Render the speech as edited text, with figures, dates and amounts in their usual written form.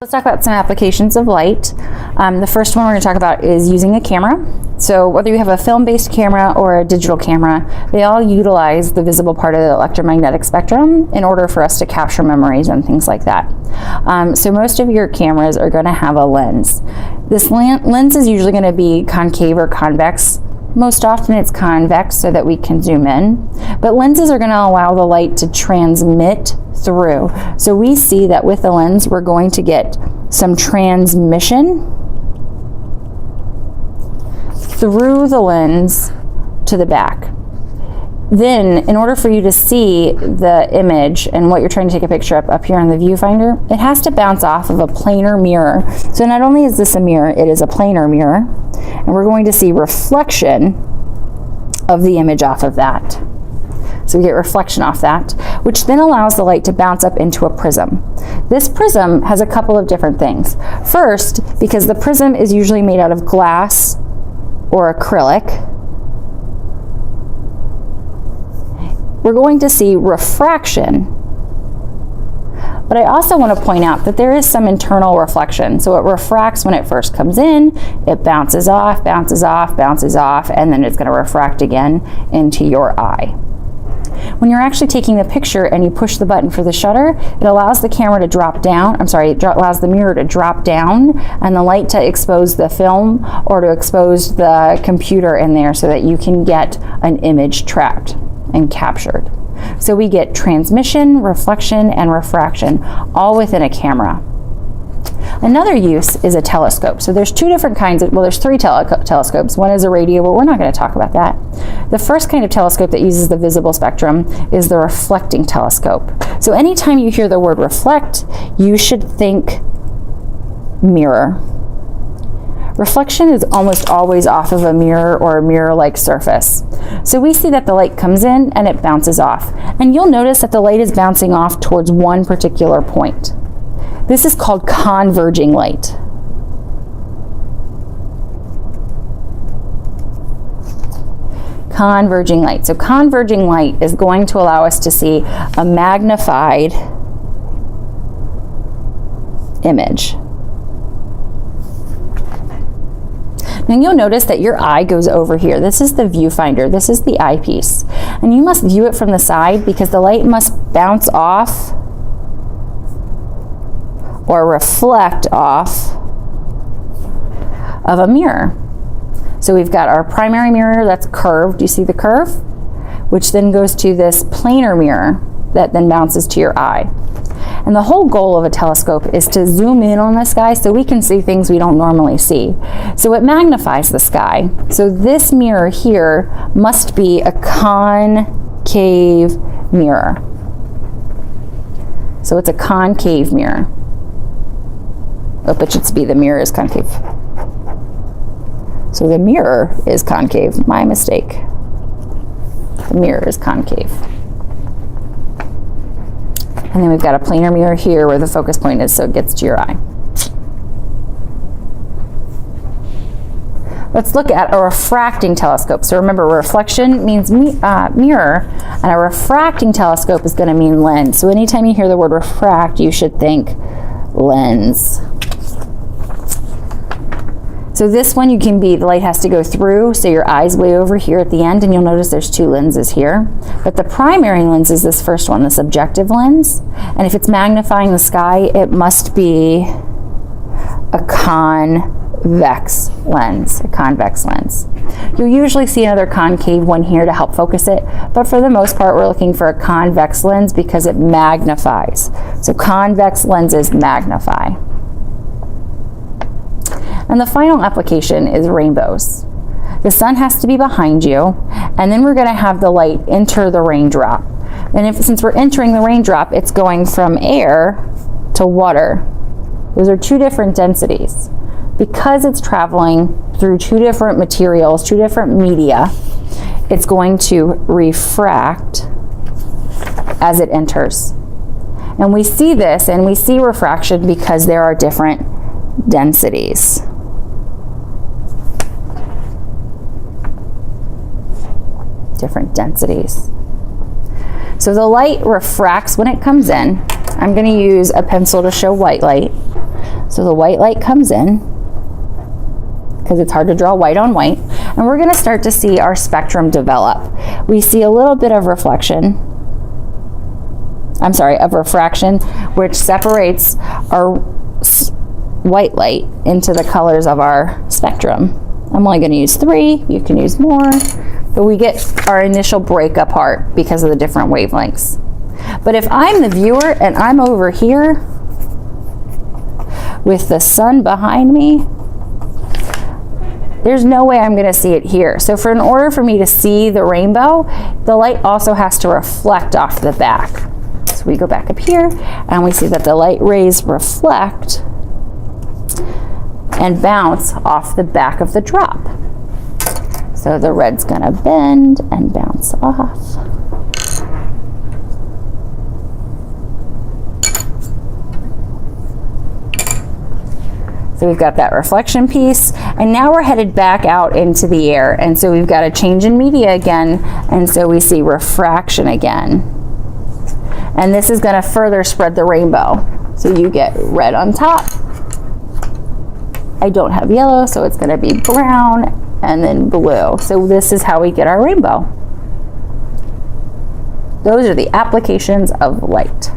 Let's talk about some applications of light. The first one we're going to talk about is using a camera. So whether you have a film-based camera or a digital camera, they all utilize the visible part of the electromagnetic spectrum in order for us to capture memories and things like that. So most of your cameras are going to have a lens. This lens is usually going to be concave or convex. Most often it's convex so that we can zoom in, but lenses are going to allow the light to transmit through. So we see that with the lens we're going to get some transmission through the lens to the back. Then, in order for you to see the image and what you're trying to take a picture of up here on the viewfinder, it has to bounce off of a planar mirror. So not only is this a mirror, it is a planar mirror, and we're going to see reflection of the image off of that. So we get reflection off that, which then allows the light to bounce up into a prism. This prism has a couple of different things. First, because the prism is usually made out of glass or acrylic, we're going to see refraction. But I also want to point out that there is some internal reflection. So it refracts when it first comes in, it bounces off, bounces off, bounces off, and then it's going to refract again into your eye. When you're actually taking the picture and you push the button for the shutter, it allows the camera to drop down, it allows the mirror to drop down and the light to expose the film or to expose the computer in there so that you can get an image trapped and captured. So we get transmission, reflection, and refraction all within a camera. Another use is a telescope. So there's two different kinds there's three telescopes. One is a radio, but we're not going to talk about that. The first kind of telescope that uses the visible spectrum is the reflecting telescope. So anytime you hear the word reflect, you should think mirror. Reflection is almost always off of a mirror or a mirror-like surface. So we see that the light comes in and it bounces off. And you'll notice that the light is bouncing off towards one particular point. This is called converging light. Converging light. So converging light is going to allow us to see a magnified image. Then you'll notice that your eye goes over here. This is the viewfinder. This is the eyepiece. And you must view it from the side because the light must bounce off or reflect off of a mirror. So we've got our primary mirror that's curved. You see the curve? Which then goes to this planar mirror that then bounces to your eye. And the whole goal of a telescope is to zoom in on the sky so we can see things we don't normally see. So it magnifies the sky. So this mirror here must be a concave mirror. So it's a concave mirror. Oh, it should be the mirror is concave. So the mirror is concave. My mistake. The mirror is concave. And then we've got a planar mirror here where the focus point is so it gets to your eye. Let's look at a refracting telescope. So remember, reflection means mirror, and a refracting telescope is going to mean lens. So anytime you hear the word refract, you should think lens. So this one the light has to go through, so your eye's way over here at the end, and you'll notice there's two lenses here. But the primary lens is this first one, this objective lens. And if it's magnifying the sky, it must be a convex lens. You'll usually see another concave one here to help focus it, but for the most part, we're looking for a convex lens because it magnifies. So convex lenses magnify. And the final application is rainbows. The sun has to be behind you, and then we're going to have the light enter the raindrop. And since we're entering the raindrop, it's going from air to water. Those are two different densities. Because it's traveling through two different materials, two different media, it's going to refract as it enters. And we see this, and we see refraction because there are different densities. So the light refracts when it comes in. I'm going to use a pencil to show white light. So the white light comes in, because it's hard to draw white on white, and we're going to start to see our spectrum develop. We see a little bit of refraction, which separates our white light into the colors of our spectrum. I'm only going to use 3, you can use more, but we get our initial break apart because of the different wavelengths. But if I'm the viewer and I'm over here with the sun behind me, there's no way I'm going to see it here. So in order for me to see the rainbow, the light also has to reflect off the back. So we go back up here and we see that the light rays reflect and bounce off the back of the drop. So the red's going to bend and bounce off. So we've got that reflection piece, and now we're headed back out into the air, and so we've got a change in media again, and so we see refraction again. And this is going to further spread the rainbow. So you get red on top. I don't have yellow, so it's going to be brown and then blue. So this is how we get our rainbow. Those are the applications of light.